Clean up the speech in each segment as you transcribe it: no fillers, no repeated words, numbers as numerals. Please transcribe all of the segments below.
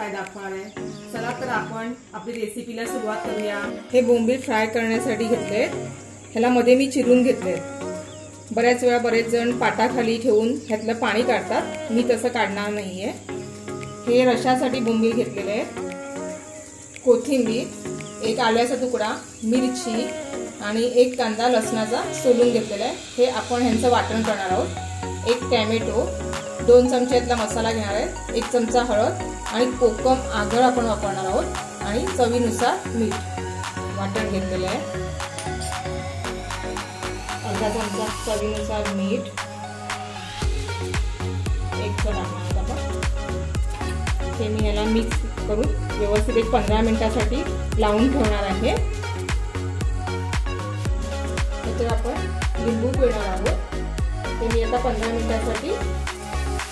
Fry दाखवणार आहे। चला तर आपण आपली रेसिपीला सुरुवात करूया। हे बोंबील फ्राय करण्यासाठी घेतले, ह्याला मध्ये मी चिरून घेतले। बऱ्याच वेळा बरेच जण पाटाखाली ठेवून ह्यातलं पाणी काढतात, मी तसं काढणार नाहीये। हे रशासाठी बोंबील घेतलेले आहेत। कोथिंबीर, एक आल्याचा तुकडा, मिरची आणि एक कांदा लसणाचा सोलून घेतलेला आहे। हे आपण ह्यांचं वाटण करणार आहोत। एक टॅमॅटो, 2 चमच्यातला मसाला घेणार आहे, 1 चमचा हळद आणि कोकम आगळ आपण वापरणार आहोत आणि चवीनुसार मीठ वाटण घेतलेलं आहे। अर्धा चमचा चवीनुसार मीठ, 1 चमचा आपण हे मी याला मिक्स करून व्यवस्थित एक 15 मिनिटांसाठी लावून ठेवणार आहे। त्याच्यावर आपण लिंबू पिळणार आहोत, ते मी आता 15 मिनिटांसाठी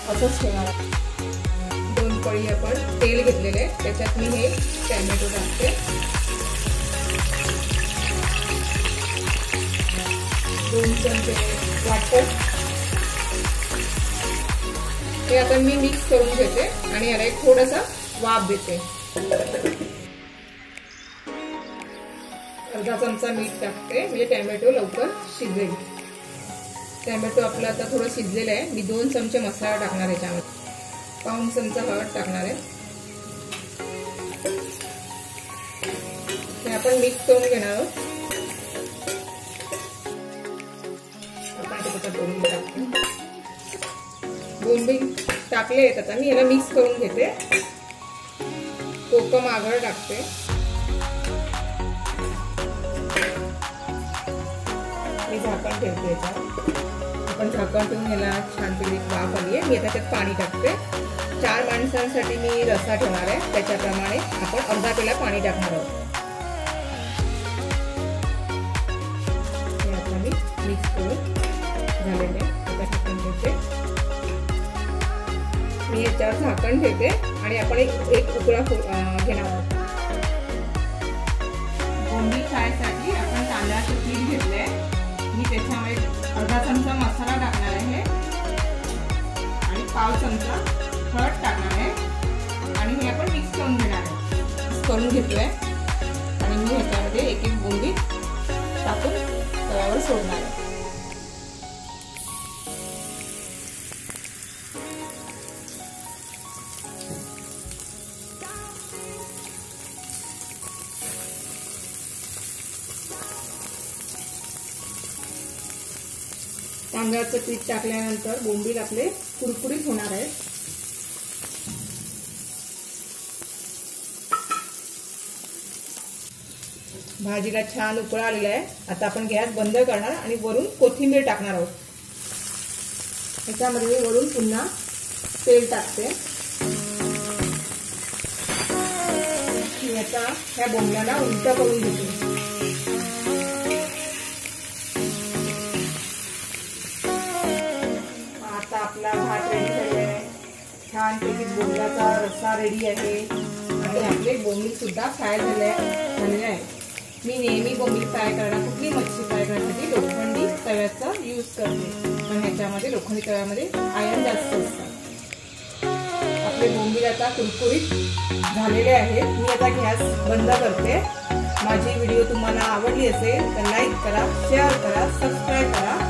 असंच ठेवणार आहे। 2 पळी आपण तेल घेतलेले आहे, त्याच्यात मी हे टॅमॅटो टाकते। 2 चमचे वाटण, हे आता मी मिक्स करून घेते आणि याला एक थोडासा वाफ देते। अर्धा चमचा मीठ टाकते, म्हणजे टॅमॅटो लवकर शिजेल। टॅमॅटो आपला आता थोडं शिजलेलं आहे। मी 2 चमचे मसाला टाकणार आहे, याच्यामध्ये 1 चमचा हळद टाकणार आहे। हे आपण मिक्स करून घेणार आहोत। आपण त्याच्यात बोंबील टाकतो, बोंबील टाकले आहेत। आता मी याला मिक्स करून घेते। कोकम आगळ टाकते, मी झाकण ठेवते याच्यावर। आपण झाकण ठेवून याला छानपैकी वाफ आली आहे। मी आता त्यात पाणी टाकते। 4 माणसांसाठी मी रस्सा ठेवणार आहे, त्याच्याप्रमाणे आपण अर्धा पेला पाणी टाकणार आहोत। हे आता मी मिक्स करून झालेले आता झाकण ठेवते। मी याच्यावर झाकण ठेवते आणि आपण एक उकळा घेणार आहोत। बोंबील फ्रायसाठी आपण तांदळाचं पीठ घेतलंय, मी त्याच्यामध्ये अर्धा चमचा मसाला टाकणार आहे आणि 1/2 चमचा हळद टाकणार आहे आणि हे आपण मिक्स करून घेणार आहे। मिक्स करून घेतोय आणि मी ह्याच्यामध्ये एक बोंबील टाकून तव्यावर सोडणार आहे। तांदळाचं पीठ टाकल्यानंतर बोंबील आपले कुरकुरीत होणार आहेत। भाजीला छान उकळा आलेला आहे। आता आपण गॅस बंद करणार आणि वरून कोथिंबीर टाकणार आहोत। त्याच्यामध्ये मी वरून पुन्हा तेल टाकते। मी आता ह्या बोंबल्याला उलटा करून घेते। आपला भात रेडी झालेला आहे, छानपैकी बोंबलाचा रस्सा रेडी आहे आणि आपले बोंबील सुद्धा फ्राय झालेले आहे। मी नेहमी बोंबील फ्राय करताना कुठली मच्छी फ्राय करण्यासाठी लोखंडी तव्याचा यूज करते, पण ह्याच्यामध्ये लोखंडी तव्यामध्ये आयर्न जास्त असतात। आपले बोंबील आता कुरकुरीत झालेले आहेत। मी आता गॅस बंद करते। माझी व्हिडिओ तुम्हाला आवडली असेल तर लाईक करा, शेअर करा, सबस्क्राईब करा